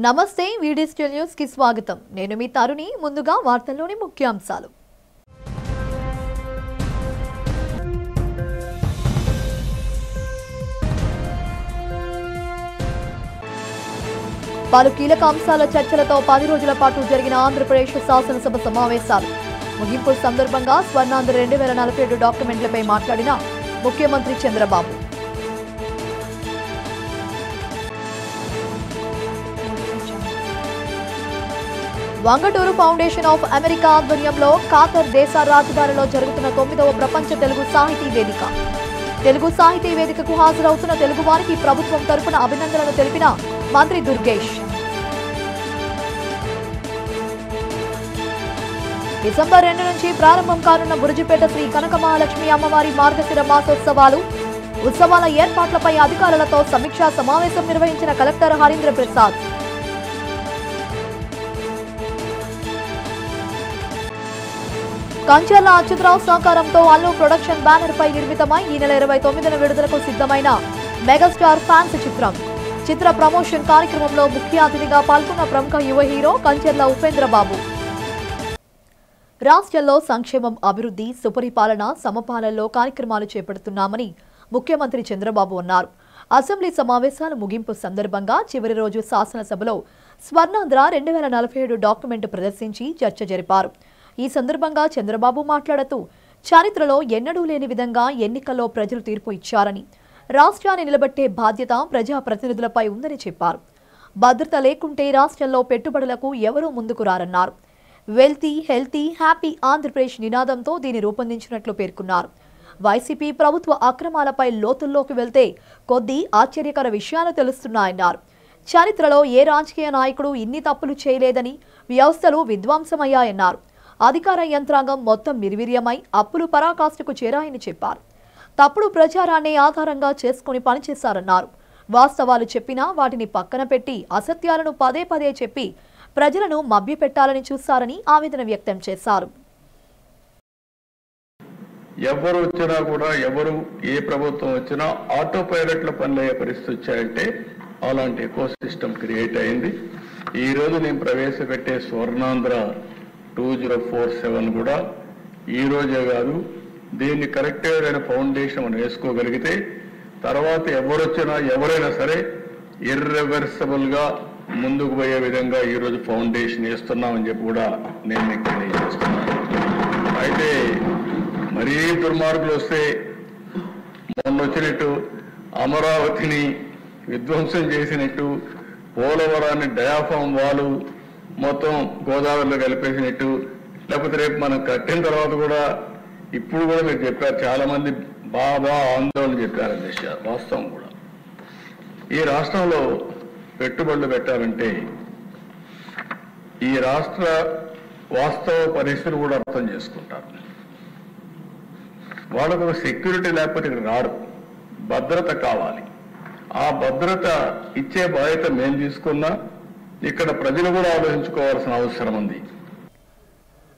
నమస్తే video news కి స్వాగతం। నేను మీ తరుణి। ముందుగా వార్తల్లోని ముఖ్యాంశాలు। పలు కీలక అంశాల చర్చలతో 10 రోజుల పాటు జరిగిన ఆంధ్రప్రదేశ్ శాసనసభ సమావేశాలు ముగింపు సందర్భంగా స్వర్ణాంధ్ర 2047 డాక్యుమెంట్లపై మాట్లాడిన ముఖ్యమంత్రి చంద్రబాబు। వంగటూరు ఫౌండేషన్ ఆఫ్ అమెరికా ఆధ్వర్యంలో ఖాతర్ దేశ రాజధానిలో జరుగుతున్న 9వ ప్రపంచ తెలుగు సాహితీ వేదిక। తెలుగు సాహితీ వేదికకు హాజరవుతున్న తెలుగు వారికి ప్రభుత్వం తరపున అభినందనలు తెలిపిన మంత్రి దుర్గేష్। డిసెంబర్ 2 నుంచి ప్రారంభం కానున్న బురుజుపేట శ్రీ కనక మహాలక్ష్మి అమ్మవారి మార్గశిర మాసోత్సవాలు ఉత్సవాల ఏర్పాట్లపై అధికారులతో సమీక్షా సమావేశం నిర్వహించిన కలెక్టర్ హరీంద్ర ప్రసాద్। కంచర్ల అచ్యుతరావు సహకారంతో అల్లు ప్రొడక్షన్ బ్యానర్ పై నిర్మితమై ఈ నెల 29న విడుదలకు సిద్ధమైన మెగాస్టార్ ఫ్యాన్స్ చిత్ర ప్రమోషన్ కార్యక్రమంలో ముఖ్య అతిథిగా పాల్గొన్న ప్రముఖ యువ హీరో కంచర్ల ఉపేంద్రబాబు। రాష్ట్రంలో సంక్షేమం, అభివృద్ధి, సుపరిపాలన, సమపాలనలో కార్యక్రమాలు చేపడుతున్నామని ముఖ్యమంత్రి చంద్రబాబు అన్నారు। అసెంబ్లీ సమావేశాల ముగింపు సందర్భంగా చివరి రోజు శాసనసభలో స్వర్ణాంధ్ర 2047 డాక్యుమెంట్ ప్రదర్శించి చర్చ జరిపారు। ఈ సందర్భంగా చంద్రబాబు మాట్లాడుతూ చరిత్రలో ఎన్నడూ లేని విధంగా ఎన్నికల్లో ప్రజలు తీర్పు ఇచ్చారని, రాష్ట్రాన్ని నిలబెట్టే బాధ్యత ప్రజాప్రతినిధులపై ఉందని చెప్పారు। భద్రత లేకుంటే రాష్ట్రంలో పెట్టుబడులకు ఎవరూ ముందుకు రారన్నారు। వెల్తీ, హెల్తీ, హ్యాపీ ఆంధ్రప్రదేశ్ నినాదంతో దీన్ని రూపొందించినట్లు పేర్కొన్నారు। వైసీపీ ప్రభుత్వ అక్రమాలపై లోతుల్లోకి వెళ్తే కొద్ది ఆశ్చర్యకర విషయాలు తెలుస్తున్నాయన్నారు। చరిత్రలో ఏ రాజకీయ నాయకుడు ఇన్ని తప్పులు చేయలేదని, వ్యవస్థలు విధ్వంసమయ్యాయన్నారు। అధికార యంత్రాంగం మొత్తం నిర్వీర్యమై అప్పులు పరాకాష్ఠకు చేరాయని చెప్పారు। తప్పుడు ప్రచారాన్ని ఆధారంగా చేసుకుని పనిచేశారన్నారు। వాస్తవాలు చెప్పినా వాటిని పక్కన పెట్టి అసత్యాలను పదే పదే చెప్పి ప్రజలను మభ్యపెట్టాలని చూశారని ఆవేదన వ్యక్తం చేశారు। ఎవరు వచ్చినా కూడా ఏ ప్రభుత్వం వచ్చినా ఆటో పైలట్ల పనులయ్యే పరిస్థితి వచ్చాయంటే అలాంటి ఎకో సిస్టమ్ క్రియేట్ అయింది। ఈ రోజు నేను ప్రవేశపెట్టే స్వర్ణాంధ్ర 2047 కూడా ఈ రోజే కాదు, దీన్ని కరెక్ట్ అయిన ఫౌండేషన్ మనం వేసుకోగలిగితే తర్వాత ఎవరైనా సరే ఇర్రివర్సిబుల్ గా ముందుకు పోయే విధంగా ఈ రోజు ఫౌండేషన్ వేస్తున్నామని చెప్పి కూడా నేను మీకు తెలియజేస్తున్నాను। అయితే మరీ దుర్మార్గులు వస్తే మొన్న వచ్చినట్టు అమరావతిని విధ్వంసం చేసినట్టు, పోలవరాన్ని డయాఫామ్ వాలు మొత్తం గోదావరిలో కలిపేసినట్టు, లేకపోతే రేపు మనం కట్టిన తర్వాత కూడా ఇప్పుడు కూడా మీరు చెప్పారు, చాలా మంది బాగా ఆందోళన చెప్పారు అధ్యక్ష, వాస్తవం కూడా ఈ రాష్ట్రంలో పెట్టుబడులు పెట్టాలంటే ఈ రాష్ట్ర వాస్తవ పరిస్థితులు కూడా అర్థం చేసుకుంటారు। వాళ్ళకు ఒక సెక్యూరిటీ లేకపోతే ఇక్కడ రాడు, భద్రత కావాలి। ఆ భద్రత ఇచ్చే బాధ్యత మేము తీసుకున్నా ఇక్కడ ప్రజలు కూడా ఆలోచించుకోవాల్సిన అవసరం ఉంది।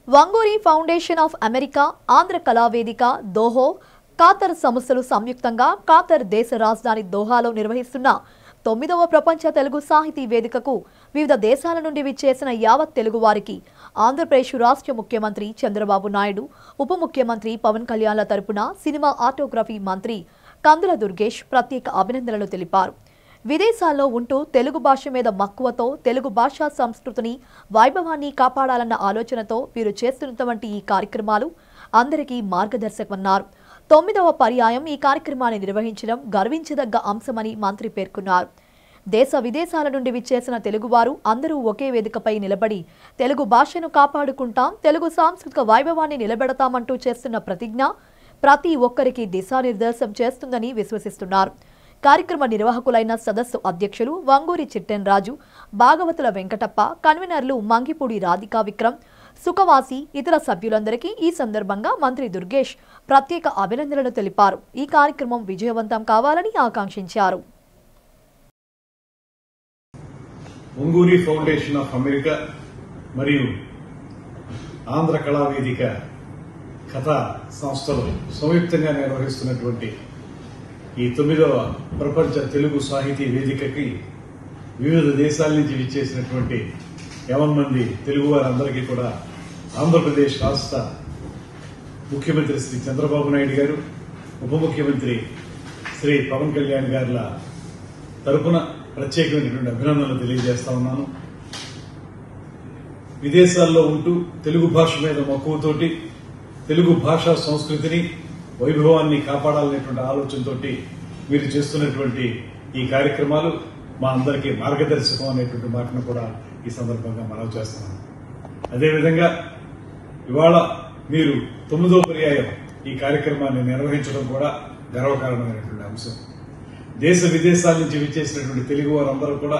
Vanguri foundation of America, Andhra Kalavedika, Doha, Qatar సంస్థలు సంయుక్తంగా ఖాతర్ దేశ రాజధాని దోహాలో నిర్వహిస్తున్న 9వ ప్రపంచ తెలుగు సాహితీ వేదికకు వివిధ దేశాల నుండి విచ్చేసిన యావత్ తెలుగు వారికి ఆంధ్రప్రదేశ్ రాష్ట్ర ముఖ్యమంత్రి చంద్రబాబు నాయుడు, ఉప ముఖ్యమంత్రి పవన్ కళ్యాణ్ల తరపున సినిమా ఆటోగ్రఫీ మంత్రి కందుల దుర్గేష్ ప్రత్యేక అభినందనలు తెలిపారు। విదేశాల్లో ఉంటూ తెలుగు భాష మీద మక్కువతో తెలుగు భాషా సంస్కృతిని, వైభవాన్ని కాపాడాలన్న ఆలోచనతో వీరు చేస్తున్నటువంటి ఈ కార్యక్రమాలు అందరికీ మార్గదర్శకమన్నారు। 9వ పర్యాయం ఈ కార్యక్రమాన్ని నిర్వహించడం గర్వించదగ్గ అంశమని మంత్రి పేర్కొన్నారు। దేశ విదేశాల నుండి విచ్చేసిన తెలుగువారు అందరూ ఒకే వేదికపై నిలబడి తెలుగు భాషను కాపాడుకుంటాం, తెలుగు సాంస్కృతిక వైభవాన్ని నిలబెడతామంటూ చేస్తున్న ప్రతిజ్ఞ ప్రతి ఒక్కరికి దిశానిర్దేశం చేస్తుందని విశ్వసిస్తున్నారు। కార్యక్రమ నిర్వాహకులైన సదస్సు అధ్యక్షులు వంగూరి చిట్టెన్ రాజు, భాగవతుల వెంకటప్ప, కన్వీనర్లు మంగిపూడి రాధికా విక్రమ్, సుఖవాసి, ఇతర సభ్యులందరికీ ఈ సందర్భంగా మంత్రి దుర్గేష్ ప్రత్యేక అభినందనలు తెలిపారు। ఈ కార్యక్రమం విజయవంతం కావాలని ఆకాంక్షించారు। వంగూరి ఫౌండేషన్ ఆఫ్ అమెరికా మరియు ఆంధ్ర కళావేదిక కథా సంస్థలు సంయుక్తంగా నిర్వహిస్తున్నటువంటి ఈ 9వ ప్రపంచ తెలుగు సాహితీ వేదికకి వివిధ దేశాల నుంచి విచ్చేసినటువంటి 50 మంది తెలుగు వారందరికీ కూడా ఆంధ్రప్రదేశ్ రాష్ట్ర ముఖ్యమంత్రి శ్రీ చంద్రబాబు నాయుడు గారు, ఉప ముఖ్యమంత్రి శ్రీ పవన్ కళ్యాణ్ గారుల తరపున ప్రత్యేకమైనటువంటి అభినందనలు తెలియజేస్తా ఉన్నాను. విదేశాల్లో ఉంటూ తెలుగు భాష మీద మక్కువతోటి తెలుగు భాషా సంస్కృతిని వైభవాన్ని కాపాడాలనేటువంటి ఆలోచనతో మీరు చేస్తున్నటువంటి ఈ కార్యక్రమాలు మా అందరికీ మార్గదర్శకం అనేటువంటి మాటను కూడా ఈ సందర్భంగా మనవి చేస్తున్నాను. అదేవిధంగా ఇవాళ మీరు 9వ పర్యాయం ఈ కార్యక్రమాన్ని నిర్వహించడం కూడా గర్వకారణమైనటువంటి అంశం. దేశ విదేశాల నుంచి విచ్చేసినటువంటి తెలుగు వారందరూ కూడా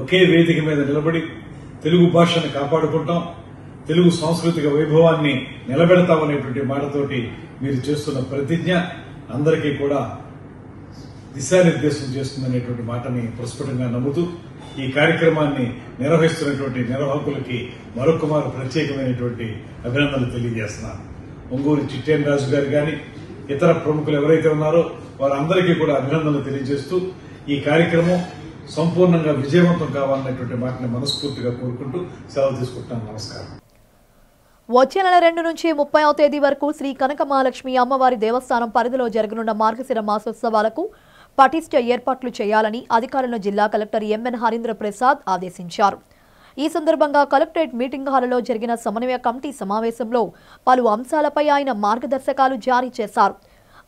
ఒకే వేదిక మీద నిలబడి తెలుగు భాషను కాపాడుకుంటాం, తెలుగు సాంస్కృతిక వైభవాన్ని నిలబెడతామనేటువంటి మాటతోటి మీరు చేస్తున్న ప్రతిజ్ఞ అందరికీ కూడా దిశానిర్దేశం చేస్తుందనేటువంటి మాటని ప్రస్ఫుటంగా నమ్ముతూ ఈ కార్యక్రమాన్ని నిర్వహిస్తున్నటువంటి నిర్వాహకులకి మరొకమారు ప్రత్యేకమైనటువంటి అభినందనలు తెలియజేస్తున్నాను. ఒంగూరు చిట్టేన్ రాజు గారు గాని ఇతర ప్రముఖులు ఎవరైతే ఉన్నారో వారందరికీ కూడా అభినందనలు తెలియజేస్తూ ఈ కార్యక్రమం సంపూర్ణంగా విజయవంతం కావాలనేటువంటి మాటని మనస్ఫూర్తిగా కోరుకుంటూ సెలవు తీసుకుంటున్నాను. నమస్కారం. వచ్చే నెల 2 నుంచి 30వ తేదీ వరకు శ్రీ కనక మహాలక్ష్మి అమ్మవారి దేవస్థానం పరిధిలో జరగనున్న మార్గశిర మాసోత్సవాలకు పటిష్ట ఏర్పాట్లు చేయాలని అధికారులను జిల్లా కలెక్టర్ ఎంఎన్ హరీంద్ర ప్రసాద్ ఆదేశించారు. ఈ సందర్భంగా కలెక్టరేట్ మీటింగ్ హాలులో జరిగిన సమన్వయ కమిటీ సమావేశంలో పలు అంశాలపై ఆయన మార్గదర్శకాలు జారీ చేశారు.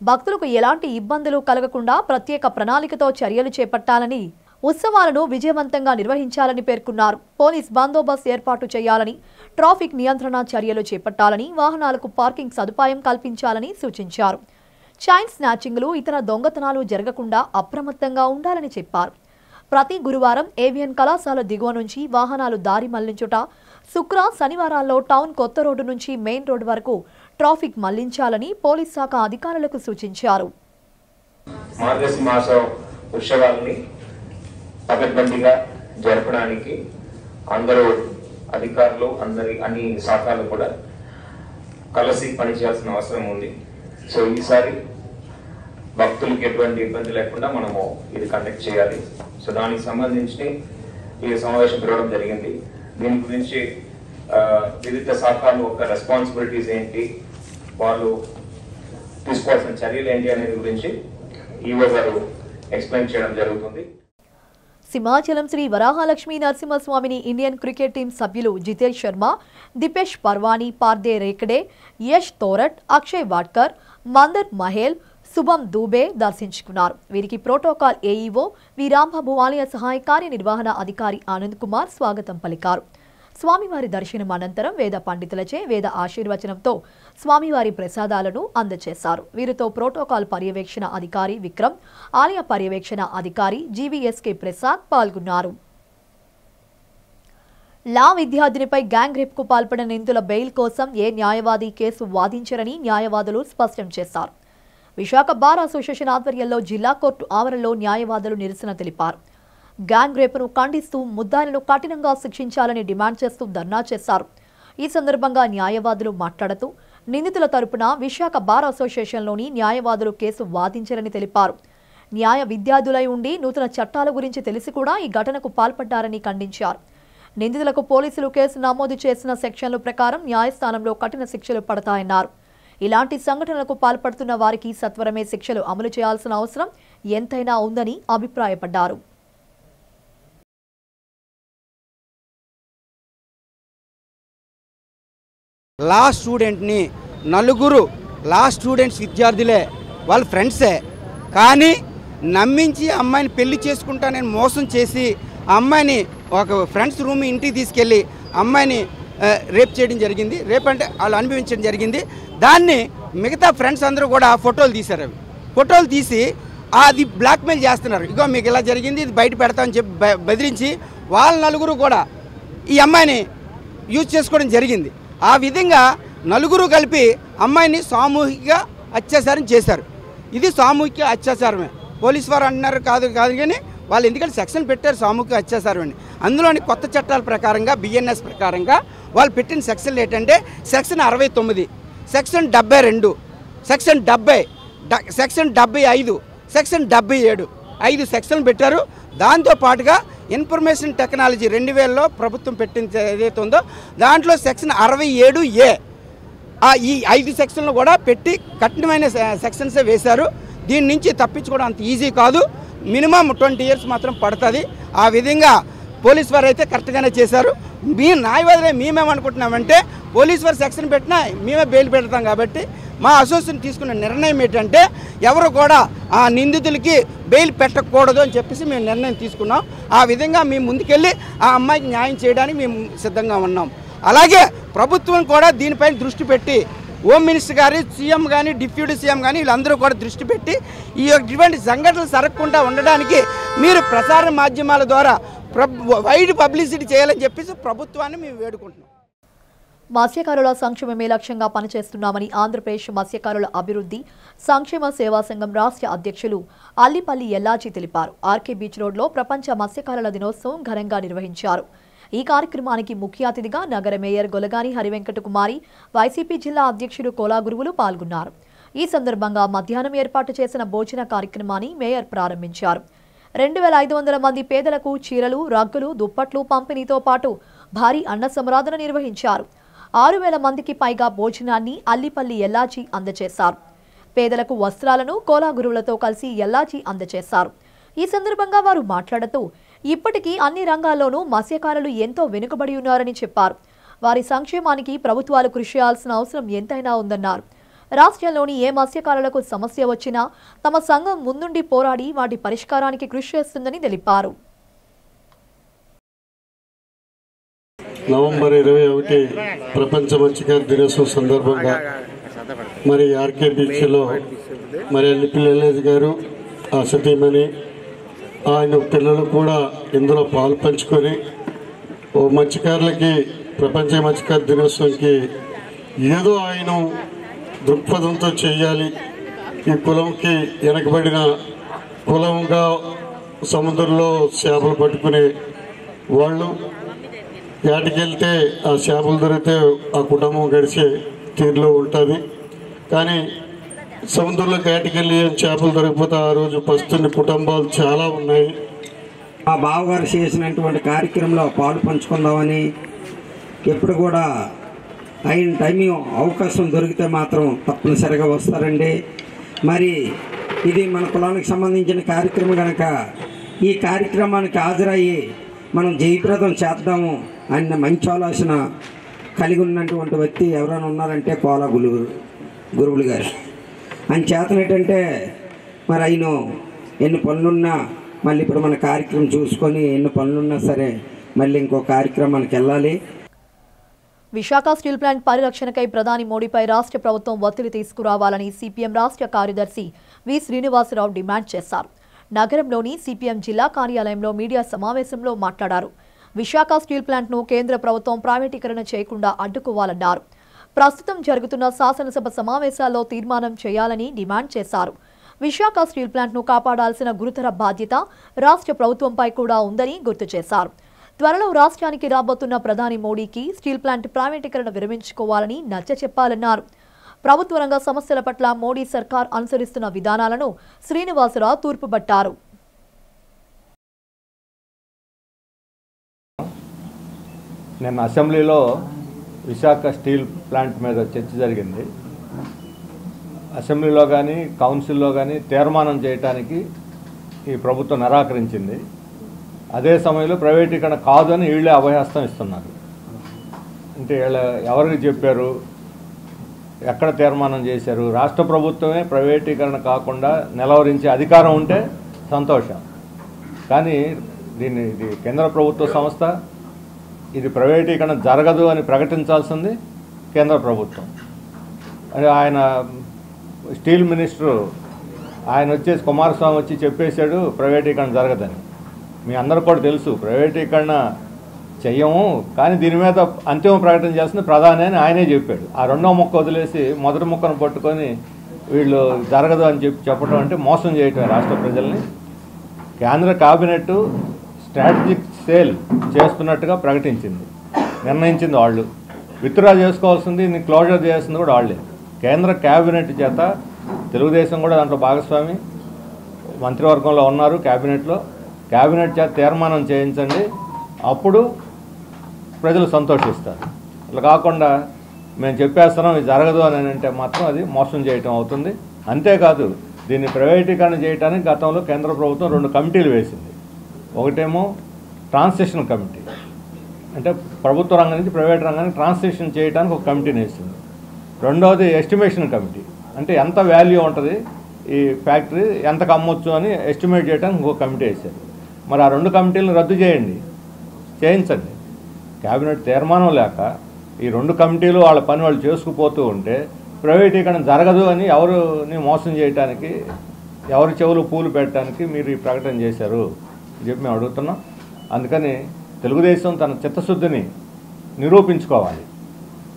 భక్తులకు ఎలాంటి ఇబ్బందులు కలగకుండా ప్రత్యేక ప్రణాళికతో చర్యలు చేపట్టాలని, ఉత్సవాలను విజయవంతంగా నిర్వహించాలని పేర్కొన్నారు. పోలీస్ బందోబస్తు ఏర్పాటు చేయాలని, ట్రాఫిక్ నియంత్రణ చర్యలు చేపట్టాలని, వాహనాలకు పార్కింగ్ సదుపాయం కల్పించాలని సూచించారు. చైన్ స్నాచింగ్లు, ఇతర దొంగతనాలు జరగకుండా అప్రమత్తంగా ఉండాలని చెప్పారు. ప్రతి గురువారం ఏవిఎన్ కళాశాల దిగువ నుంచి వాహనాలు దారి మళ్లించుట, శుక్ర శనివారాల్లో టౌన్ కొత్త రోడ్డు నుంచి మెయిన్ రోడ్డు వరకు ట్రాఫిక్ మళ్లించాలని పోలీస్ శాఖ అధికారులకు సూచించారు. మార్గశిర మాస ఉత్సవాలని పకడ్బందీగా జరపడానికి అందరూ అధికారులు అన్ని శాఖలు కూడా కలిసి పనిచేయాల్సిన అవసరం ఉంది. సో ఈసారి భక్తులకు ఎటువంటి ఇబ్బంది లేకుండా మనము ఇది కండక్ట్ చేయాలి. సో దానికి సంబంధించి ఈ సమావేశం పిలవడం జరిగింది. దీని గురించి వివిధ శాఖలు యొక్క రెస్పాన్సిబిలిటీస్ ఏంటి, వాళ్ళు తీసుకోవాల్సిన చర్యలు ఏంటి అనేది గురించి ఈవో గారు ఎక్స్ప్లెయిన్ చేయడం జరుగుతుంది. సింహాచలం శ్రీ వరాహలక్ష్మీ నరసింహస్వామిని ఇండియన్ క్రికెట్ టీం సభ్యులు జితేష్ శర్మ, దిపేష్ పర్వానీ, పార్దే రేకడే, యష్ తోరట్, అక్షయ్ వాడ్కర్, మందర్ మహేల్, శుభం దూబే దర్శించుకున్నారు. వీరికి ప్రోటోకాల్ ఏఈఓ వి రాంబాబు, ఆలయ సహాయ కార్యనిర్వహణ అధికారి ఆనంద్ కుమార్ స్వాగతం పలికారు. స్వామివారి దర్శనం అనంతరం వేద పండితులచే వేద ఆశీర్వచనంతో స్వామివారి ప్రసాదాలను అందజేశారు. వీరితో ప్రోటోకాల్ పర్యవేక్షణ అధికారి విక్రమ్, ఆలయ పర్యవేక్షణ అధికారి జీవీఎస్కే ప్రసాద్ పాల్గొన్నారు. లా విద్యార్థినిపై గ్యాంగ్ రేప్ కు పాల్పడిన నిందితుల బెయిల్ కోసం ఏ న్యాయవాది కేసు వాదించరని న్యాయవాదులు స్పష్టం చేశారు. విశాఖ బార్ అసోసియేషన్ ఆధ్వర్యంలో జిల్లా కోర్టు ఆవరణలో న్యాయవాదులు నిరసన తెలిపారు. గ్యాంగ్ రేపును ఖండిస్తూ ముద్దాయిలను కఠినంగా శిక్షించాలని డిమాండ్ చేస్తూ ధర్నా చేశారు. ఈ సందర్భంగా న్యాయవాదులు మాట్లాడుతూ నిందితుల తరపున విశాఖ బార్ అసోసియేషన్లోని న్యాయవాదులు కేసు వాదించరని తెలిపారు. న్యాయ విద్యార్థులై ఉండి నూతన చట్టాల గురించి తెలిసి కూడా ఈ ఘటనకు పాల్పడ్డారని ఖండించారు. నిందితులకు పోలీసులు కేసు నమోదు చేసిన సెక్షన్ల ప్రకారం న్యాయస్థానంలో కఠిన శిక్షలు పడతాయన్నారు. ఇలాంటి సంఘటనలకు పాల్పడుతున్న వారికి సత్వరమే శిక్షలు అమలు చేయాల్సిన అవసరం ఎంతైనా ఉందని అభిప్రాయపడ్డారు. లా స్టూడెంట్ని నలుగురు లా స్టూడెంట్స్ విద్యార్థులే, వాళ్ళ ఫ్రెండ్సే, కానీ నమ్మించి అమ్మాయిని పెళ్లి చేసుకుంటానని మోసం చేసి అమ్మాయిని ఒక ఫ్రెండ్స్ రూమ్ ఇంటికి తీసుకెళ్ళి అమ్మాయిని రేప్ చేయడం జరిగింది. రేప్ అంటే వాళ్ళు అనుభవించడం జరిగింది. దాన్ని మిగతా ఫ్రెండ్స్ అందరూ కూడా ఫోటోలు తీశారు. అవి ఫోటోలు తీసి అది బ్లాక్మెయిల్ చేస్తున్నారు. ఇగో మీకు ఇలా జరిగింది, ఇది బయట పెడతామని చెప్పి బెదిరించి వాళ్ళ నలుగురు కూడా ఈ అమ్మాయిని యూజ్ చేసుకోవడం జరిగింది. ఆ విధంగా నలుగురు కలిపి అమ్మాయిని సామూహిక అత్యాచారం చేశారు. ఇది సామూహిక అత్యాచారమే. పోలీసు వారు అంటున్నారు కాదు కానీ వాళ్ళు ఎందుకంటే సెక్షన్ పెట్టారు సామూహిక అత్యాచారం అని. అందులోని కొత్త చట్టాల ప్రకారంగా బిఎన్ఎస్ ప్రకారంగా వాళ్ళు పెట్టిన సెక్షన్లు ఏంటంటే section 69, section 72, section 70, section 75, section 77, 5 సెక్షన్లు పెట్టారు. దాంతో పాటుగా ఇన్ఫర్మేషన్ టెక్నాలజీ 2000లో ప్రభుత్వం పెట్టింది ఏదైతే ఉందో దాంట్లో సెక్షన్ 67A ఈ 5 సెక్షన్లు కూడా పెట్టి కఠినమైన సెక్షన్సే వేశారు. దీని నుంచి తప్పించుకోవడం అంత ఈజీ కాదు. మినిమం 20 years మాత్రం పడుతుంది. ఆ విధంగా పోలీస్ వారు అయితే కరెక్ట్గానే చేశారు. మీ న్యాయవాదులే మేమేమనుకుంటున్నామంటే పోలీస్ వారు సెక్షన్ పెట్టినా మేమే బెయిల్ పెడతాం కాబట్టి మా అసోసియేషన్ తీసుకున్న నిర్ణయం ఏంటంటే ఎవరు కూడా ఆ నిందితులకి బెయిల్ పెట్టకూడదు అని చెప్పేసి మేము నిర్ణయం తీసుకున్నాం. ఆ విధంగా మేము ముందుకెళ్ళి ఆ అమ్మాయికి న్యాయం చేయడానికి మేము సిద్ధంగా ఉన్నాం. అలాగే ప్రభుత్వం కూడా దీనిపైన దృష్టి పెట్టి హోమ్ మినిస్టర్ గారు, సీఎం కానీ, డిప్యూటీ సీఎం కానీ వీళ్ళందరూ కూడా దృష్టి పెట్టి ఇటువంటి సంఘటనలు జరగకుండా ఉండడానికి మీరు ప్రసార మాధ్యమాల ద్వారా వైడ్ పబ్లిసిటీ చేయాలని చెప్పేసి ప్రభుత్వాన్ని మేము వేడుకుంటున్నాం. మత్స్యకారుల సంక్షేమమే లక్ష్యంగా పనిచేస్తున్నామని ఆంధ్రప్రదేశ్ మత్స్యకారుల అభివృద్ధి సంక్షేమ సేవా సంఘం రాష్ట్ర అధ్యక్షులు అల్లిపల్లి ఎల్లాజీ తెలిపారు. ఆర్కే బీచ్ రోడ్లో ప్రపంచ మత్స్యకారుల దినోత్సవం ఘనంగా నిర్వహించారు. ఈ కార్యక్రమానికి ముఖ్య అతిథిగా నగర మేయర్ గొలగాని హరివెంకట కుమారి, వైసీపీ జిల్లా అధ్యక్షుడు కోలా గురువులు పాల్గొన్నారు. ఈ సందర్భంగా మధ్యాహ్నం ఏర్పాటు చేసిన భోజన కార్యక్రమాన్ని మేయర్ ప్రారంభించారు. 2500 మంది పేదలకు చీరలు, రగ్గులు, దుప్పట్లు పంపిణీతో పాటు భారీ అన్న సంరాధన నిర్వహించారు. 6000 మందికి పైగా భోజనాన్ని అల్లిపల్లి ఎల్లాజీ అందజేశారు. పేదలకు వస్త్రాలను కోలా గురువులతో కలిసి ఎల్లాజీ అందజేశారు. ఈ సందర్భంగా వారు మాట్లాడుతూ ఇప్పటికీ అన్ని రంగాల్లోనూ మత్స్యకారులు ఎంతో వెనుకబడి ఉన్నారని చెప్పారు. వారి సంక్షేమానికి ప్రభుత్వాలు కృషి చేయాల్సిన అవసరం ఎంతైనా ఉందన్నారు. రాష్ట్రంలోని ఏ మత్స్యకారులకు సమస్య వచ్చినా తమ సంఘం ముందుండి పోరాడి వాటి పరిష్కారానికి కృషి చేస్తుందని తెలిపారు. నవంబర్ 21 ప్రపంచ మత్స్యకార దినోత్సవం సందర్భంగా మరి ఆర్కే బీచ్లో మరి అల్లిపల్లి ఎల్లాజీ గారు, ఆ సతీమణి, ఆయన పిల్లలు కూడా ఇందులో పాలు పంచుకొని ఓ మత్స్యకారులకి ప్రపంచ మత్స్యకార దినోత్సవంకి ఏదో ఆయన దృక్పథంతో చేయాలి. ఈ కులంకి వెనకబడిన కులంగా సముద్రంలో చేపలు పట్టుకునే వాళ్ళు ఏటకెళ్తే ఆ చేపలు దొరికితే ఆ కుటుంబం గడిచే తీరులో ఉంటుంది. కానీ సముద్రంలోకి ఏటకెళ్ళి చేపలు దొరికిపోతే ఆ రోజు పస్తున్న కుటుంబాలు చాలా ఉన్నాయి. మా బావగారు చేసినటువంటి కార్యక్రమంలో పాలు పంచుకుందామని ఎప్పుడు కూడా అయిన టైం అవకాశం దొరికితే మాత్రం తప్పనిసరిగా వస్తారండి. మరి ఇది మన కులానికి సంబంధించిన కార్యక్రమం కనుక ఈ కార్యక్రమానికి హాజరయ్యి మనం జయప్రదం చేద్దాము అన్న మంచి ఆలోచన కలిగి ఉన్నటువంటి వ్యక్తి ఎవరైనా ఉన్నారంటే కోలా గురువులు గారు. ఆయన చేతన ఏంటంటే మరి ఆయన ఎన్ని పనులున్నా మళ్ళీ ఇప్పుడు మన కార్యక్రమం చూసుకొని ఎన్ని పనులున్నా సరే మళ్ళీ ఇంకో కార్యక్రమానికి వెళ్ళాలి. విశాఖ స్టీల్ ప్లాంట్ పరిరక్షణకై ప్రధాని మోడీపై రాష్ట్ర ప్రభుత్వం ఒత్తిడి తీసుకురావాలని సిపిఎం రాష్ట్ర కార్యదర్శి వి శ్రీనివాసరావు డిమాండ్ చేశారు. నగరంలోని సిపిఎం జిల్లా కార్యాలయంలో మీడియా సమావేశంలో మాట్లాడారు. విశాఖ స్టీల్ ప్లాంట్ను కేంద్ర ప్రభుత్వం ప్రైవేటీకరణ చేయకుండా అడ్డుకోవాలన్నారు. ప్రస్తుతం జరుగుతున్న శాసనసభ సమావేశాల్లో తీర్మానం చేయాలని డిమాండ్ చేశారు. విశాఖ స్టీల్ ప్లాంట్ను కాపాడాల్సిన గురుతర బాధ్యత రాష్ట్ర ప్రభుత్వంపై కూడా ఉందని గుర్తు చేశారు. త్వరలో రాష్ట్రానికి రాబోతున్న ప్రధాని మోడీకి స్టీల్ ప్లాంట్ ప్రైవేటీకరణ విరమించుకోవాలని నచ్చచెప్పాలన్నారు. ప్రభుత్వ రంగ సమస్యల పట్ల మోడీ సర్కార్ అనుసరిస్తున్న విధానాలను శ్రీనివాసరావు తూర్పుపట్టారు. నిన్న అసెంబ్లీలో విశాఖ స్టీల్ ప్లాంట్ మీద చర్చ జరిగింది. అసెంబ్లీలో కానీ కౌన్సిల్లో కానీ తీర్మానం చేయడానికి ఈ ప్రభుత్వం నిరాకరించింది. అదే సమయంలో ప్రైవేటీకరణ కాదని వీళ్ళే అభయహస్తం ఇస్తున్నారు. అంటే వీళ్ళ ఎవరికి చెప్పారు, ఎక్కడ తీర్మానం చేశారు? రాష్ట్ర ప్రభుత్వమే ప్రైవేటీకరణ కాకుండా నిలవరించే అధికారం ఉంటే సంతోషం. కానీ ఇది కేంద్ర ప్రభుత్వ సంస్థ, ఇది ప్రైవేటీకరణ జరగదు అని ప్రకటించాల్సింది కేంద్ర ప్రభుత్వం. అది ఆయన స్టీల్ మినిస్టరు ఆయన వచ్చేసి కుమారస్వామి వచ్చి చెప్పేశాడు ప్రైవేటీకరణ జరగదని. మీ అందరూ కూడా తెలుసు ప్రైవేటీకరణ చెయ్యము, కానీ దీని మీద అంతిమ ప్రకటన చేస్తుంది ప్రధాని అని ఆయనే చెప్పాడు. ఆ రెండో ముక్క వదిలేసి మొదటి ముక్కను పట్టుకొని వీళ్ళు జరగదు అని చెప్పడం అంటే మోసం చేయటమే రాష్ట్ర ప్రజల్ని. కేంద్ర కేబినెట్ స్ట్రాటజిక్ సేల్ చేస్తున్నట్టుగా ప్రకటించింది, నిర్ణయించింది వాళ్ళు. విత్డ్రా చేసుకోవాల్సింది, క్లోజర్ చేయాల్సింది కూడా వాళ్ళే. కేంద్ర కేబినెట్ చేత తెలుగుదేశం కూడా దాంట్లో భాగస్వామి, మంత్రివర్గంలో ఉన్నారు, కేబినెట్లో. క్యాబినెట్ చేత తీర్మానం చేయించండి, అప్పుడు ప్రజలు సంతోషిస్తారు. అలా కాకుండా మేము చెప్పేస్తున్నాం ఇది జరగదు అని అంటే మాత్రం అది మోసం చేయటం అవుతుంది. అంతేకాదు దీన్ని ప్రైవేటీకరణ చేయడానికి గతంలో కేంద్ర ప్రభుత్వం 2 కమిటీలు వేసింది. ఒకటేమో ట్రాన్సిషన్ కమిటీ, అంటే ప్రభుత్వ రంగం నుంచి ప్రైవేట్ రంగానికి ట్రాన్సిషన్ చేయడానికి ఒక కమిటీని వేసింది. రెండవది ఎస్టిమేషన్ కమిటీ, అంటే ఎంత వాల్యూ ఉంటుంది ఈ ఫ్యాక్టరీ, ఎంతకు అమ్మొచ్చు అని ఎస్టిమేట్ చేయడానికి ఇంకో కమిటీ వేశారు. మరి ఆ 2 కమిటీలను రద్దు చేయించండి. క్యాబినెట్ తీర్మానం లేక ఈ 2 కమిటీలు వాళ్ళ పని వాళ్ళు చేసుకుపోతూ ఉంటే ప్రైవేటీకరణ జరగదు అని ఎవరిని మోసం చేయడానికి, ఎవరి చెవులు పూలు పెట్టడానికి మీరు ఈ ప్రకటన చేశారు చెప్పి మేము అడుగుతున్నాం. అందుకని తెలుగుదేశం తన చిత్తశుద్ధిని నిరూపించుకోవాలి.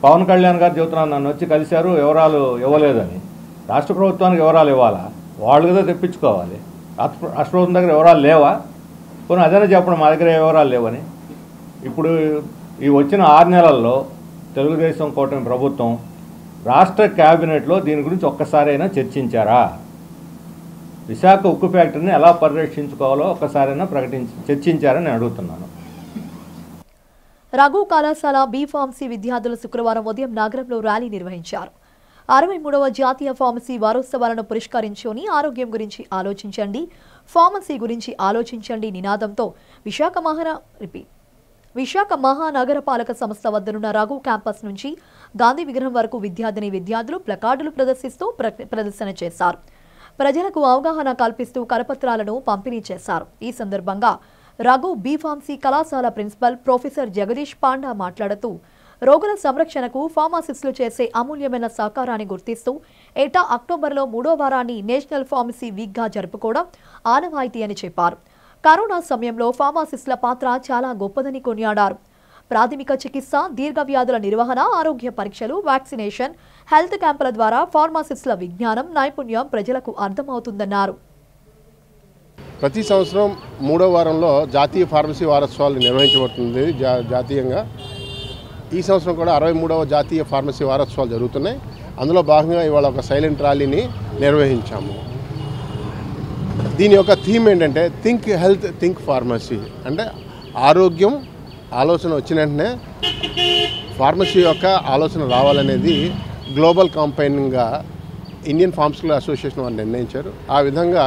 పవన్ కళ్యాణ్ గారు చెబుతున్నారు నన్ను వచ్చి కలిశారు, వివరాలు ఇవ్వలేదని. రాష్ట్ర ప్రభుత్వానికి వివరాలు ఇవ్వాలా? వాళ్ళు కదా తెప్పించుకోవాలి. రాష్ట్ర ప్రభుత్వం దగ్గర వివరాలు లేవా? పోనీ అదేనా చెప్పడం మా దగ్గర వివరాలు లేవని. ఇప్పుడు ఈ వచ్చిన 6 నెలల్లో తెలుగుదేశం కూటమి ప్రభుత్వం రాష్ట్ర క్యాబినెట్లో దీని గురించి ఒక్కసారైనా చర్చించారా? విశాఖ ఉక్కు ఫ్యాక్టరీని ఎలా పరిరక్షించుకోవాలో ఒక్కసారైనా చర్చించారని నేను అడుగుతున్నాను. రఘు కళాశాల బీఫార్మసీ విద్యార్థులు శుక్రవారం ఉదయం నగరంలో ర్యాలీ నిర్వహించారు. 63వ జాతీయ ఫార్మసీ వారోత్సవాలను పురస్కరించుకొని ఆరోగ్యం గురించి ఆలోచించండి, ఫార్మసీ గురించి ఆలోచించండి నినాదంతో విశాఖ మహానగరపాలక సంస్థ వద్దనున్న రఘు క్యాంపస్ నుంచి గాంధీ విగ్రహం వరకు విద్యార్థులు ప్లకార్డులు ప్రదర్శిస్తూ ప్రదర్శన చేశారు. ప్రజలకు అవగాహన కల్పిస్తూ కరపత్రాలను పంపిణీ చేశారు. ఈ సందర్భంగా రఘు బీఫార్మసీ కళాశాల ప్రిన్సిపల్ ప్రొఫెసర్ జగదీష్ పాండా మాట్లాడుతూ రోగుల సంరక్షణకు ఫార్మాసిస్టులు చేసే అమూల్యమైన సహకారాన్ని గుర్తిస్తూ ఏటా అక్టోబర్లో 3వ వారాన్ని నేషనల్ ఫార్మసీ వీక్గా జరుపుకోవడం ఆనవాయితీ అని చెప్పారు. కరోనా సమయంలో ఫార్మాసిస్టుల పాత్ర చాలా గొప్పదని కొనియాడారు. ప్రాథమిక చికిత్స, దీర్ఘ వ్యాధుల నిర్వహణ, ఆరోగ్య పరీక్షలు, వ్యాక్సినేషన్, హెల్త్ క్యాంపుల ద్వారా ఫార్మాసిస్టుల విజ్ఞానం, నైపుణ్యం ప్రజలకు అర్థమవుతుందన్నారు. ప్రతి సంవత్సరం 3వ వారంలో జాతీయ ఫార్మసీ వారోత్సవాలు నిర్వహించబడుతుంది జాతీయంగా. ఈ సంవత్సరం కూడా 63వ జాతీయ ఫార్మసీ వారోత్సవాలు జరుగుతున్నాయి. అందులో భాగంగా ఇవాళ ఒక సైలెంట్ ర్యాలీని నిర్వహించాము. దీని యొక్క థీమ్ ఏంటంటే థింక్ హెల్త్, థింక్ ఫార్మసీ. అంటే ఆరోగ్యం ఆలోచన వచ్చిన వెంటనే ఫార్మసీ యొక్క ఆలోచన రావాలనేది గ్లోబల్ కాంపెయిన్గా ఇండియన్ ఫార్మస్యూటికల్ అసోసియేషన్ వారు నిర్ణయించారు. ఆ విధంగా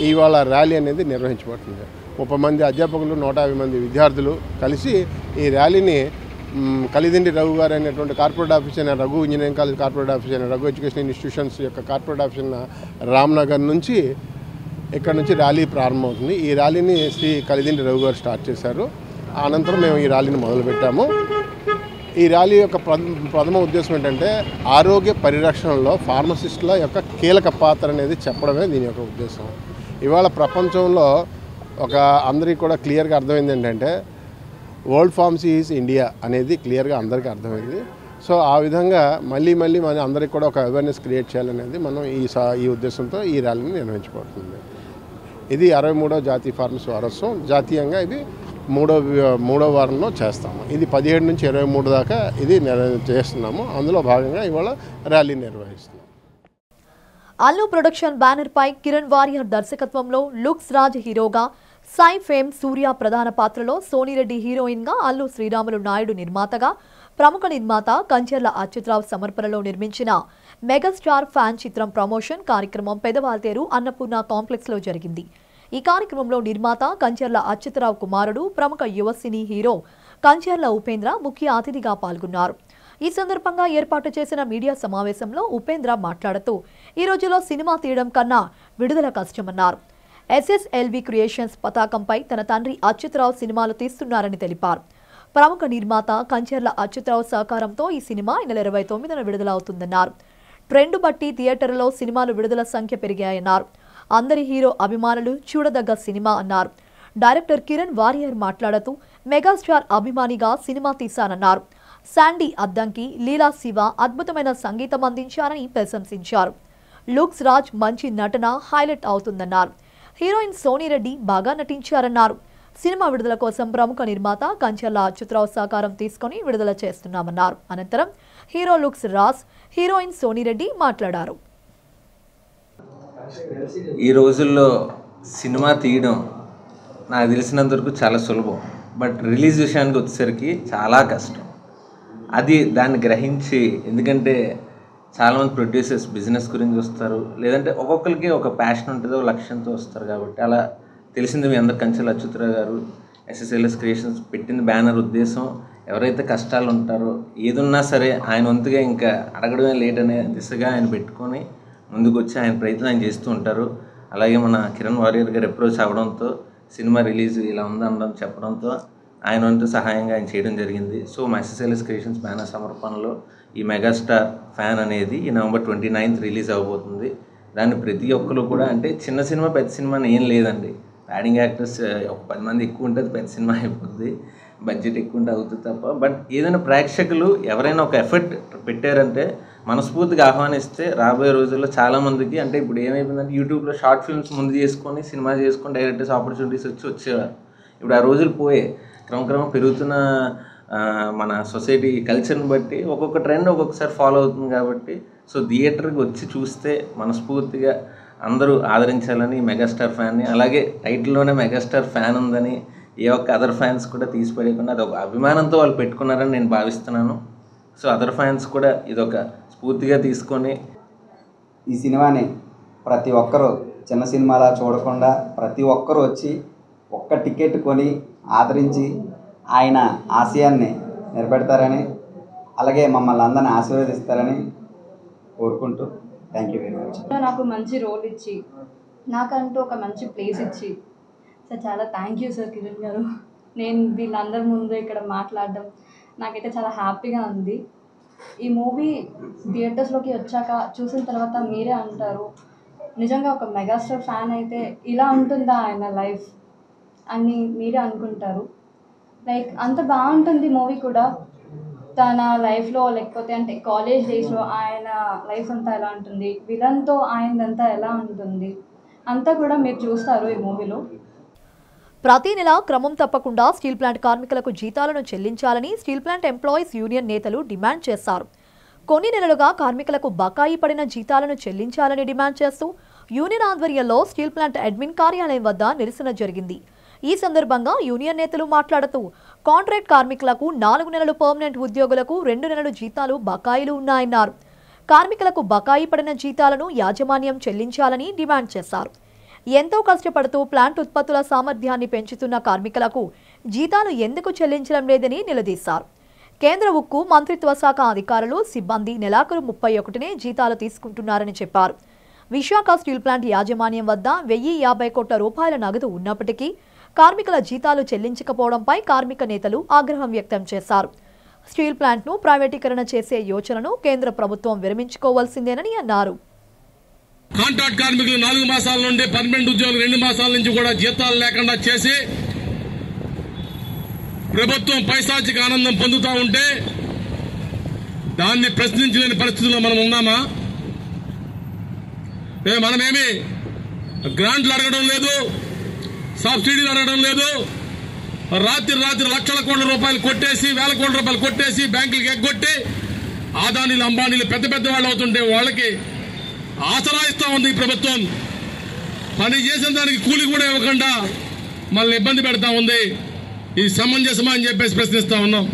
ఇవాళ ర్యాలీ అనేది నిర్వహించబడుతుంది. 30 మంది అధ్యాపకులు, 150 మంది విద్యార్థులు కలిసి ఈ ర్యాలీని కలిదిండి రఘు గారు అనేటువంటి కార్పొరేట్ ఆఫీస్ అయిన Raghu engineering college corporate office అయిన రఘు ఎడ్యుకేషన్ ఇన్స్టిట్యూషన్స్ యొక్క కార్పొరేట్ ఆఫీస్ అయిన రామ్నగర్ నుంచి ఇక్కడ నుంచి ర్యాలీ ప్రారంభమవుతుంది. ఈ ర్యాలీని శ్రీ కలిదిండి రఘు గారు స్టార్ట్ చేశారు. అనంతరం మేము ఈ ర్యాలీని మొదలుపెట్టాము. ఈ ర్యాలీ యొక్క ప్రథమ ఉద్దేశం ఏంటంటే ఆరోగ్య పరిరక్షణలో ఫార్మసిస్టుల యొక్క కీలక పాత్ర అనేది చెప్పడమే దీని యొక్క ఉద్దేశం. ఇవాళ ప్రపంచంలో అందరికీ కూడా క్లియర్గా అర్థమైంది ఏంటంటే వరల్డ్ ఫార్మసీ ఈజ్ ఇండియా అనేది క్లియర్గా అందరికీ అర్థమైంది. సో ఆ విధంగా మళ్ళీ మన అందరికీ కూడా ఒక అవేర్నెస్ క్రియేట్ చేయాలనేది మనం ఈ ఉద్దేశంతో ఈ ర్యాలీని నిర్వహించబడుతుంది. ఇది 63వ జాతీయ ఫార్మసీ వారోత్సవం. జాతీయంగా ఇది మూడవ వారంలో చేస్తాము. ఇది 17 నుంచి 23 దాకా ఇది చేస్తున్నాము. అందులో భాగంగా ఇవాళ ర్యాలీ నిర్వహిస్తున్నాం. అల్లు ప్రొడక్షన్ బ్యానర్ పై కిరణ్ వారియర్ దర్శకత్వంలో లుక్స్ రాజ్ హీరోగా, సాయి ఫేమ్ సూర్య ప్రధాన పాత్రలో, సోనిరెడ్డి హీరోయిన్ గా, అల్లు శ్రీరాములు నాయుడు నిర్మాతగా, ప్రముఖ నిర్మాత కంచర్ల అచ్యుతరావు సమర్పణలో నిర్మించిన మెగాస్టార్ ఫ్యాన్ చిత్రం ప్రమోషన్ కార్యక్రమం పెదవాల్తేరు అన్నపూర్ణ కాంప్లెక్స్ లో జరిగింది. ఈ కార్యక్రమంలో నిర్మాత కంచర్ల అచ్యుతరావు కుమారుడు, ప్రముఖ యువ సినీ హీరో కంచర్ల ఉపేంద్ర ముఖ్య అతిథిగా పాల్గొన్నారు. ఈ సందర్భంగా ఏర్పాటు చేసిన మీడియా సమావేశంలో ఉపేంద్ర మాట్లాడుతూ ఈ రోజులో సినిమా తీయడం కన్నా విడుదల కష్టమన్నారు. SSLV క్రియేషన్స్ పతాకంపై తన తండ్రి అచ్యుతరావు సినిమాలు తీస్తున్నారని తెలిపారు. ప్రముఖ నిర్మాత కంచర్ల అచ్యుతరావు సహకారంతో ఈ సినిమా ఈ నెల 29న విడుదలవుతుందన్నారు. ట్రెండ్ బట్టి థియేటర్లో సినిమాలు విడుదల సంఖ్య పెరిగాయన్నారు. అందరి హీరో అభిమానులు చూడదగ్గ సినిమా అన్నారు. డైరెక్టర్ కిరణ్ వారియర్ మాట్లాడుతూ మెగాస్టార్ అభిమానిగా సినిమా తీశానన్నారు. శాండీ అద్దంకి, లీలా శివ అద్భుతమైన సంగీతం అందించారని ప్రశంసించారు. లుక్స్ రాజ్ మంచి నటన హైలైట్ అవుతుందన్నారు. హీరోయిన్ సోనిరెడ్డి బాగా నటించారన్నారు. సినిమా విడుదల కోసం ప్రముఖ నిర్మాత కంచర్ల అచ్యుతరావు సహకారం తీసుకుని విడుదల చేస్తున్నామన్నారు. అనంతరం హీరో లుక్స్ రాజ్, హీరోయిన్ సోనిరెడ్డి మాట్లాడారు. ఈ రోజుల్లో సినిమా తీయడం నాకు తెలిసినంత వరకు చాలా సులభం, బట్ రిలీజ్ విషయానికి వచ్చేసరికి చాలా కష్టం. దాన్ని గ్రహించి, ఎందుకంటే చాలామంది ప్రొడ్యూసర్స్ బిజినెస్ గురించి వస్తారు, లేదంటే ఒక్కొక్కరికి ఒక ప్యాషన్ ఉంటుందో లక్ష్యంతో వస్తారు. కాబట్టి అలా తెలిసింది మీ అందరు కంచెల అచ్యుతరావు గారు ఎస్ఎస్ఎల్ఎస్ క్రియేషన్స్ పెట్టిన బ్యానర్ ఉద్దేశం ఎవరైతే కష్టాలు ఉంటారో ఏదున్నా సరే ఆయన వంతుగా ఇంకా అడగడమే లేట్ అనే దిశగా ఆయన పెట్టుకొని ముందుకు వచ్చి ఆయన ప్రయత్నం ఆయన చేస్తూ ఉంటారు. అలాగే మన కిరణ్ వారియర్ గారు అప్రోచ్ అవ్వడంతో సినిమా రిలీజ్ ఇలా ఉందనడం చెప్పడంతో ఆయన వంతు సహాయంగా ఆయన చేయడం జరిగింది. సో మా ఎస్ఎస్ఎల్ఎస్ క్రియేషన్స్ బ్యానర్ సమర్పణలో ఈ మెగాస్టార్ ఫ్యాన్ అనేది ఈ November 29th రిలీజ్ అవ్వబోతుంది. దాన్ని ప్రతి ఒక్కరు కూడా, అంటే చిన్న సినిమా పెద్ద సినిమా అని ఏం లేదండి, యాడింగ్ యాక్టర్స్ ఒక 10 మంది ఎక్కువ ఉంటుంది పెద్ద సినిమా అయిపోతుంది, బడ్జెట్ ఎక్కువ ఉంటే అవుతుంది తప్ప. బట్ ఏదైనా ప్రేక్షకులు ఎవరైనా ఒక ఎఫర్ట్ పెట్టారంటే మనస్ఫూర్తిగా ఆహ్వానిస్తే రాబోయే రోజుల్లో చాలామందికి, అంటే ఇప్పుడు ఏమైపోయిందంటే యూట్యూబ్లో షార్ట్ ఫిల్మ్స్ ముందు చేసుకొని సినిమా చేసుకొని డైరెక్టర్స్ ఆపర్చునిటీస్ వచ్చేవారు. ఇప్పుడు ఆ రోజులు పోయే, క్రమక్రమం పెరుగుతున్న మన సొసైటీ కల్చర్ని బట్టి ఒక్కొక్క ట్రెండ్ ఒక్కొక్కసారి ఫాలో అవుతుంది. కాబట్టి సో థియేటర్కి వచ్చి చూస్తే మనస్ఫూర్తిగా అందరూ ఆదరించాలని మెగాస్టార్ ఫ్యాన్ని, అలాగే టైటిల్లోనే మెగాస్టార్ ఫ్యాన్ ఉందని ఏ ఒక్క అదర్ ఫ్యాన్స్ కూడా తీసిపడేయకుండా అదొక అభిమానంతో వాళ్ళు పెట్టుకున్నారని నేను భావిస్తున్నాను. సో అదర్ ఫ్యాన్స్ కూడా ఇదొక స్ఫూర్తిగా తీసుకొని ఈ సినిమాని ప్రతి ఒక్కరూ చిన్న సినిమాలా చూడకుండా ప్రతి ఒక్కరూ వచ్చి ఒక్క టికెట్ కొని ఆదరించి ఆయన ఆశయాన్ని నిలబెడతారని, అలాగే మమ్మల్ని అందరిని ఆశీర్వదిస్తారని కోరుకుంటూ థ్యాంక్ యూ వెరీ మచ్. నాకు మంచి రోల్ ఇచ్చి నాకంటూ ఒక మంచి ప్లేస్ ఇచ్చి సార్ చాలా థ్యాంక్ యూ సార్ కిరణ్ గారు. నేను వీళ్ళందరి ముందు ఇక్కడ మాట్లాడడం నాకైతే చాలా హ్యాపీగా ఉంది. ఈ మూవీ థియేటర్స్లోకి వచ్చాక చూసిన తర్వాత మీరే అంటారు, నిజంగా ఒక మెగాస్టార్ ఫ్యాన్ అయితే ఇలా ఉంటుందా ఆయన లైఫ్ అని మీరే అనుకుంటారు. లైక్ అంత బాగుంటుంది మూవీ కూడా. తన లైఫ్లో లేకపోతే అంటే కాలేజ్ డేస్లో ఆయన లైఫ్ అంతా ఎలా ఉంటుంది, విలన్తో ఆయనదంతా ఎలా ఉంటుంది అంతా కూడా మీరు చూస్తారు ఈ మూవీలో. ప్రతి నెల క్రమం తప్పకుండా స్టీల్ ప్లాంట్ కార్మికులకు జీతాలను చెల్లించాలని స్టీల్ ప్లాంట్ ఎంప్లాయీస్ యూనియన్ నేతలు డిమాండ్ చేశారు. కొన్ని నెలలుగా కార్మికులకు బకాయి పడిన జీతాలను చెల్లించాలని డిమాండ్ చేస్తూ యూనియన్ ఆధ్వర్యంలో స్టీల్ ప్లాంట్ అడ్మిన్ కార్యాలయం వద్ద నిరసన జరిగింది. ఈ సందర్భంగా యూనియన్ నేతలు మాట్లాడుతూ కాంట్రాక్ట్ కార్మికులకు 4 నెలలు, పర్మనెంట్ ఉద్యోగులకు 2 నెలలు జీతాలు బకాయిలు ఉన్నాయన్నారు. కార్మికులకు బకాయి పడిన జీతాలను యాజమాన్యం చెల్లించాలని డిమాండ్ చేశారు. ఎంతో కష్టపడుతూ ప్లాంట్ ఉత్పత్తుల సామర్థ్యాన్ని పెంచుతున్న కార్మికులకు జీతాలు ఎందుకు చెల్లించడం లేదని నిలదీశారు. కేంద్ర ఉక్కు మంత్రిత్వ శాఖ అధికారులు, సిబ్బంది నెలాఖరు 31నే జీతాలు తీసుకుంటున్నారని చెప్పారు. విశాఖ స్టీల్ ప్లాంట్ యాజమాన్యం వద్ద 1050 కోట్ల రూపాయల నగదు ఉన్నప్పటికీ కార్మికుల జీతాలు చెల్లించకపోవడంపై కార్మిక నేతలు ఆగ్రహం వ్యక్తం చేశారు. స్టీల్ ప్లాంట్ను ప్రైవేటీకరణ చేసే యోచనను కేంద్ర ప్రభుత్వం విరమించుకోవాల్సిందేనని అన్నారు. కాంట్రాక్ట్ కార్మికులు 4 మాసాల నుండి, పర్మనెంట్ ఉద్యోగులు 2 మాసాల నుంచి కూడా జీతాలు లేకుండా చేసి ప్రభుత్వం పైశాచిక ఆనందం పొందుతూ ఉంటే దాన్ని ప్రశ్నించలేని పరిస్థితుల్లో మనం ఉన్నామా? మనమేమి గ్రాంట్లు అడగడం లేదు, సబ్సిడీలు అడగడం లేదు. రాత్రి లక్షల కోట్ల రూపాయలు కొట్టేసి, వేల కోట్ల రూపాయలు కొట్టేసి బ్యాంకులకు ఎగ్గొట్టి ఆదానీలు, అంబానీలు పెద్ద వాళ్ళు అవుతుంటే వాళ్ళకి ఆసరా ఇస్తా ఉంది ఈ ప్రభుత్వం. పని చేసిన దానికి కూలి కూడా ఇవ్వకుండా మళ్ళీ ఇబ్బంది పెడతా ఉంది. ఇది సమంజసమా అని చెప్పేసి ప్రశ్నిస్తా ఉన్నాం.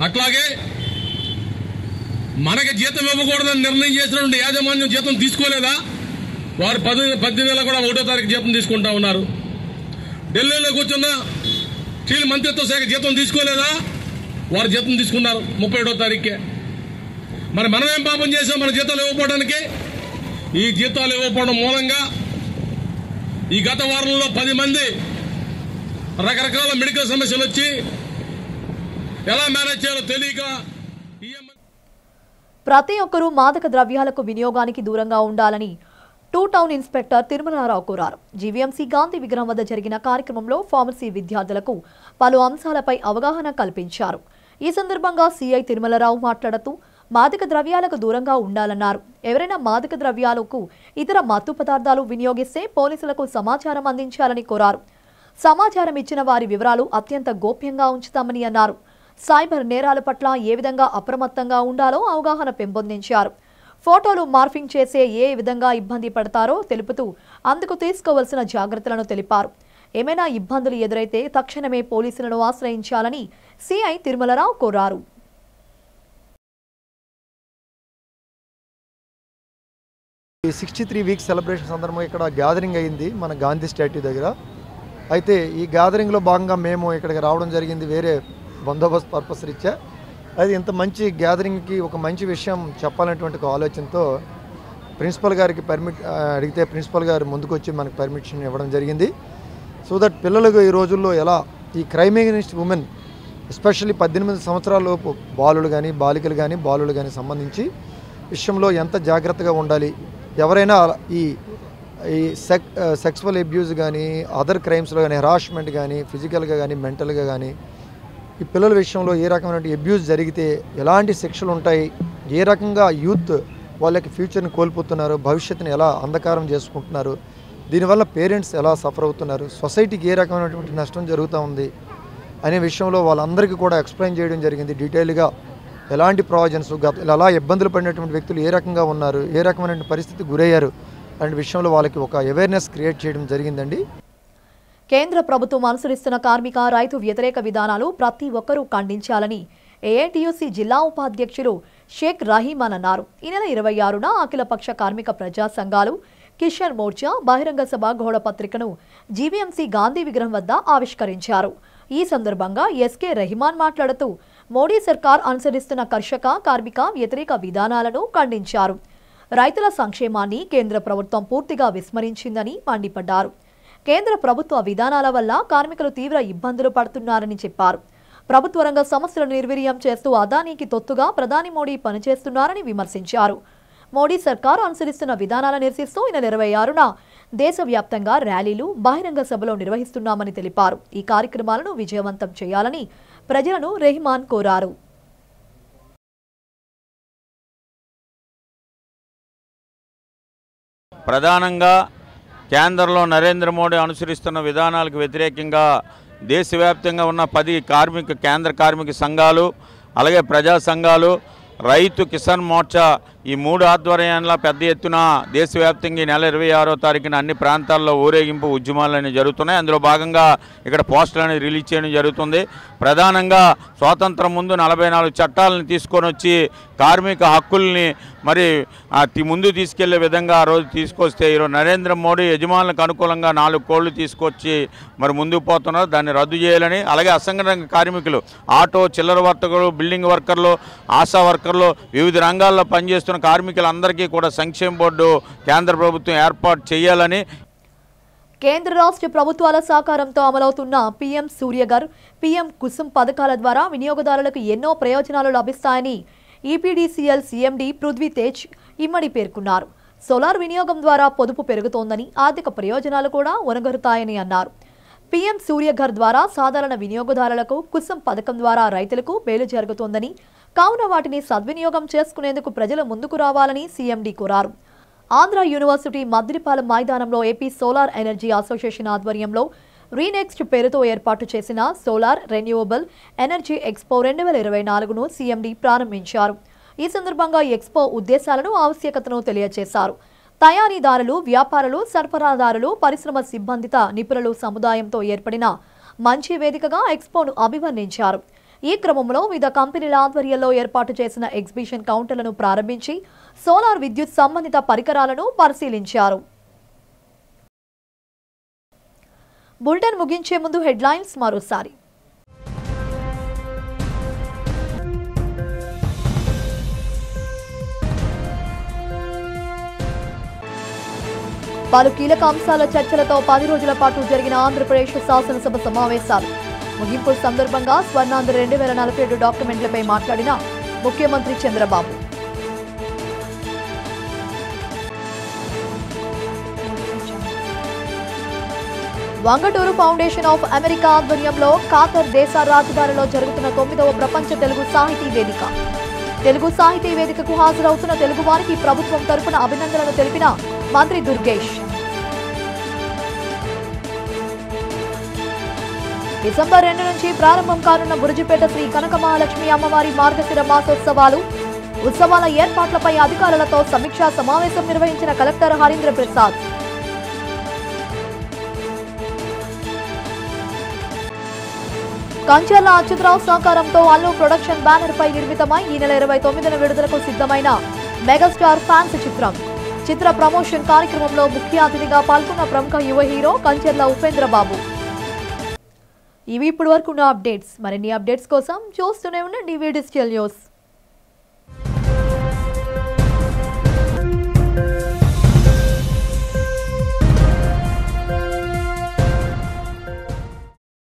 అట్లాగే మనకి జీతం ఇవ్వకూడదని నిర్ణయం చేసినటువంటి యాజమాన్యం జీతం తీసుకోలేదా? వారు 10 నెలలు కూడా 1వ తారీఖు జీతం తీసుకుంటా ఉన్నారు. ఢిల్లీలో కూర్చున్న స్టీల్ మంత్రిత్వ శాఖ జీతం తీసుకోలేదా? వారు జీతం తీసుకున్నారు 31వ తారీఖుకే. మరి మనం ఏం పాపం చేసాం మన జీతాలు ఇవ్వకపోవడానికి? ఈ జీతాలు ఇవ్వకపోవడం మూలంగా ఈ గత వారంలో 10 మంది రకరకాల మెడికల్ సమస్యలు వచ్చి ఎలా మేనేజ్ చేయాలో తెలియక ప్రతి ఒక్కరూ మాదక ద్రవ్యాలకు వినియోగానికి దూరంగా ఉండాలని 2 టౌన్ ఇన్స్పెక్టర్ తిరుమలారావు కోరారు. జీవీఎంసీ గాంధీ విగ్రహం వద్ద జరిగిన కార్యక్రమంలో ఫార్మసీ విద్యార్థులకు పలు అంశాలపై అవగాహన కల్పించారు. ఈ సందర్భంగా సీఐ తిరుమలారావు మాట్లాడుతూ మాదక ద్రవ్యాలకు దూరంగా ఉండాలన్నారు. ఎవరైనా మాదక ద్రవ్యాలకు ఇతర మత్తు పదార్థాలు వినియోగిస్తే పోలీసులకు సమాచారం అందించాలని కోరారు. సమాచారం ఇచ్చిన వారి వివరాలు అత్యంత గోప్యంగా ఉంచుతామని అన్నారు. సైబర్ నేరాల పట్ల ఏ విధంగా అప్రమత్తంగా ఉండాలో అవగాహన పెంపొందించారు. ఫోటోలు మార్ఫింగ్ చేసే ఏ విధంగా ఇబ్బంది పడతారో తెలుపుతూ అందుకు తీసుకోవాల్సిన జాగ్రత్తలను తెలిపారు. ఏమైనా ఇబ్బందులు ఎదురైతే తక్షణమే పోలీసులను ఆశ్రయించాలని సిఐ తిరుమలరావు కోరారు. ఈ 63 వీక్స్ సెలబ్రేషన్ సందర్భంగా ఇక్కడ గ్యాదరింగ్ అయింది మన గాంధీ స్టాట్యూ దగ్గర. అయితే ఈ గ్యాదరింగ్లో భాగంగా మేము ఇక్కడికి రావడం జరిగింది వేరే బందోబస్తు పర్పస్ రీత్యా. అది ఇంత మంచి గ్యాదరింగ్కి ఒక మంచి విషయం చెప్పాలనేటువంటి ఒక ఆలోచనతో ప్రిన్సిపల్ గారికి అడిగితే ప్రిన్సిపల్ గారు ముందుకొచ్చి మనకు పర్మిషన్ ఇవ్వడం జరిగింది. సో దట్ పిల్లలకు ఈ రోజుల్లో ఎలా ఈ క్రైమ్ అగెయిన్స్ట్ ఉమెన్ ఎస్పెషల్లీ 18 సంవత్సరాల లోపు బాలులు కానీ బాలికలు కానీ బాలులు కానీ సంబంధించి విషయంలో ఎంత జాగ్రత్తగా ఉండాలి, ఎవరైనా ఈ సెక్సువల్ అబ్యూజ్ కానీ అదర్ క్రైమ్స్లో కానీ హెరాస్మెంట్ కానీ ఫిజికల్గా కానీ మెంటల్గా కానీ ఈ పిల్లల విషయంలో ఏ రకమైన అబ్యూజ్ జరిగితే ఎలాంటి శిక్షలు ఉంటాయి, ఏ రకంగా యూత్ వాళ్ళకి ఫ్యూచర్ని కోల్పోతున్నారు, భవిష్యత్తుని ఎలా అంధకారం చేసుకుంటున్నారు, దీనివల్ల పేరెంట్స్ ఎలా సఫర్ అవుతున్నారు, సొసైటీకి ఏ రకమైనటువంటి నష్టం జరుగుతూ ఉంది అనే విషయంలో వాళ్ళందరికీ కూడా ఎక్స్ప్లెయిన్ చేయడం జరిగింది డీటెయిల్గా. ఎలాంటి ప్రావిజన్స్ ఎలా ఇబ్బందులు పడినటువంటి వ్యక్తులు ఏ రకంగా ఉన్నారు, ఏ రకమైన పరిస్థితి గురయ్యారు అనే విషయంలో వాళ్ళకి ఒక అవేర్నెస్ క్రియేట్ చేయడం జరిగిందండి. కేంద్ర ప్రభుత్వం అనుసరిస్తున్న కార్మిక రైతు వ్యతిరేక విధానాలు ప్రతి ఒక్కరూ ఖండించాలని ఏఐటియుసి జిల్లా ఉపాధ్యక్షులు షేక్ రహీమాన్ అన్నారు. ఈ నెల 26న అఖిలపక్ష కార్మిక ప్రజా సంఘాలు కిషన్ మోర్చా బహిరంగ సభ ఘోడ పత్రికను జీవీఎంసీ గాంధీ విగ్రహం వద్ద ఆవిష్కరించారు. ఈ సందర్భంగా ఎస్కే రహీమాన్ మాట్లాడుతూ మోడీ సర్కార్ అనుసరిస్తున్న కర్షక కార్మిక వ్యతిరేక విధానాలను ఖండించారు. రైతుల సంక్షేమాన్ని కేంద్ర ప్రభుత్వం పూర్తిగా విస్మరించిందని మండిపడ్డారు. కేంద్ర ప్రభుత్వ విధానాల వల్ల కార్మికులు తీవ్ర ఇబ్బందులు పడుతున్నారని చెప్పారు. ప్రభుత్వ రంగ సంస్థలను నిర్వీర్యం చేస్తూ అదానీకి తొత్తుగా ప్రధాని మోడీ పనిచేస్తున్నారని విమర్శించారు. మోడీ సర్కారు అనుసరిస్తున్న విధానాలను నిరసిస్తూ ఈ నెల 26న దేశవ్యాప్తంగా ర్యాలీలు బహిరంగ సభలో నిర్వహిస్తున్నామని తెలిపారు. ఈ కార్యక్రమాలను విజయవంతం చేయాలని ప్రజలను రెహమాన్ కోరారు. ప్రధానంగా కేంద్రంలో నరేంద్ర మోడీ అనుసరిస్తున్న విధానాలకు వ్యతిరేకంగా దేశవ్యాప్తంగా ఉన్న 10 కేంద్ర కార్మిక సంఘాలు, అలాగే ప్రజా సంఘాలు, రైతు కిసాన్ మోర్చా ఈ 3 ఆధ్వర్యంలో పెద్ద ఎత్తున దేశవ్యాప్తంగా ఈ నెల 26వ తారీఖున అన్ని ప్రాంతాల్లో ఊరేగింపు ఉద్యమాలు జరుగుతున్నాయి. అందులో భాగంగా ఇక్కడ పోస్టులు అనేది రిలీజ్ చేయడం జరుగుతుంది. ప్రధానంగా స్వాతంత్రం ముందు 44 చట్టాలను తీసుకొని వచ్చి కార్మిక హక్కుల్ని మరి ముందు తీసుకెళ్లే విధంగా ఆ రోజు తీసుకొస్తే ఈరోజు నరేంద్ర మోడీ యజమానులకు అనుకూలంగా 4 కోళ్లు తీసుకొచ్చి మరి ముందుకు పోతున్నారు. దాన్ని రద్దు చేయాలని, అలాగే అసంఘటిత కార్మికులు ఆటో, చిల్లర వర్తకులు, బిల్డింగ్ వర్కర్లు, ఆశా వర్కర్లు, వివిధ రంగాల్లో పనిచేస్తున్న కార్మికులందరికీ కూడా సంక్షేమ బోర్డు కేంద్ర ప్రభుత్వం ఏర్పాటు చేయాలని, కేంద్ర రాష్ట్ర ప్రభుత్వాల సహకారంతో అమలవుతున్న పీఎం సూర్యఘర్, పీఎం కుసుమ్ పథకాల ద్వారా వినియోగదారులకు ఎన్నో ప్రయోజనాలు లభిస్తాయని ఈపీడీసీఎల్ సీఎండీ పృథ్వీ తేజ్ ఇమ్మడి పేర్కొన్నారు. సోలార్ వినియోగం ద్వారా పొదుపు పెరుగుతోందని, ఆర్థిక ప్రయోజనాలు కూడా ఒనగరుతాయని అన్నారు. పీఎం సూర్యఘర్ ద్వారా సాధారణ వినియోగదారులకు, కుసుమ్ పథకం ద్వారా రైతులకు మేలు జరుగుతోందని, కావున వాటిని సద్వినియోగం చేసుకునేందుకు ప్రజలు ముందుకు రావాలని సీఎండీ కోరారు. ఆంధ్ర యూనివర్సిటీ మద్దిపాలెం మైదానంలో ఏపీ సోలార్ ఎనర్జీ అసోసియేషన్ ఆధ్వర్యంలో రీనెక్స్ట్ పేరుతో ఏర్పాటు చేసిన సోలార్ రెన్యూవబుల్ ఎనర్జీ ఎక్స్పో 2024ను సీఎండీ ప్రారంభించారు. ఈ సందర్భంగా ఎక్స్పో ఉద్దేశాలను, ఆవశ్యకతను తెలియజేశారు. తయారీదారులు, వ్యాపారులు, సరఫరాదారులు, పరిశ్రమ సిబ్బందిత నిపుణులు సముదాయంతో ఏర్పడిన మంచి వేదికగా ఎక్స్పోను అభివర్ణించారు. ఈ క్రమంలో వివిధ కంపెనీల ఆధ్వర్యంలో ఏర్పాటు చేసిన ఎగ్జిబిషన్ కౌంటర్లను ప్రారంభించి సోలార్ విద్యుత్ సంబంధిత పరికరాలను పరిశీలించారు. బులెటిన్ ముగించే ముందు హెడ్లైన్స్ మరోసారి. పలు కీలక అంశాల చర్చలతో 10 రోజుల పాటు జరిగిన ఆంధ్రప్రదేశ్ శాసనసభ సమావేశాలు. ముగింపు సందర్భంగా స్వర్ణాంధ్ర 2047 డాక్యుమెంట్లపై మాట్లాడిన ముఖ్యమంత్రి చంద్రబాబు. వంగటూరు ఫౌండేషన్ ఆఫ్ అమెరికా ఆధ్వర్యంలో ఖాతర్ దేశ రాజధానిలో జరుగుతున్న 9వ ప్రపంచ తెలుగు సాహితీ వేదిక. తెలుగు సాహితీ వేదికకు హాజరవుతున్న తెలుగు వారికి ప్రభుత్వం తరపున అభినందనలు తెలిపిన మంత్రి దుర్గేష్. డిసెంబర్ 2 నుంచి ప్రారంభం కానున్న బురుజుపేట శ్రీ కనక మహాలక్ష్మి అమ్మవారి మార్గశిర మాసోత్సవాలు. ఉత్సవాల ఏర్పాట్లపై అధికారులతో సమీక్షా సమావేశం నిర్వహించిన కలెక్టర్ హరీంద్ర ప్రసాద్. కంచర్ల అచ్యుతరావు సహకారంతో అల్లు ప్రొడక్షన్ బ్యానర్ పై నిర్మితమై ఈ నెల 29న విడుదలకు సిద్ధమైన మెగాస్టార్ ఫ్యాన్స్ చిత్రం. చిత్ర ప్రమోషన్ కార్యక్రమంలో ముఖ్య అతిథిగా పాల్గొన్న ప్రముఖ యువ హీరో కంచర్ల ఉపేంద్ర బాబు. ఇవి ఇప్పటి వరకు ఉన్న అప్డేట్స్. మరిన్ని అప్డేట్స్ కోసం చూస్తూనే ఉండండి డిజిటల్ న్యూస్.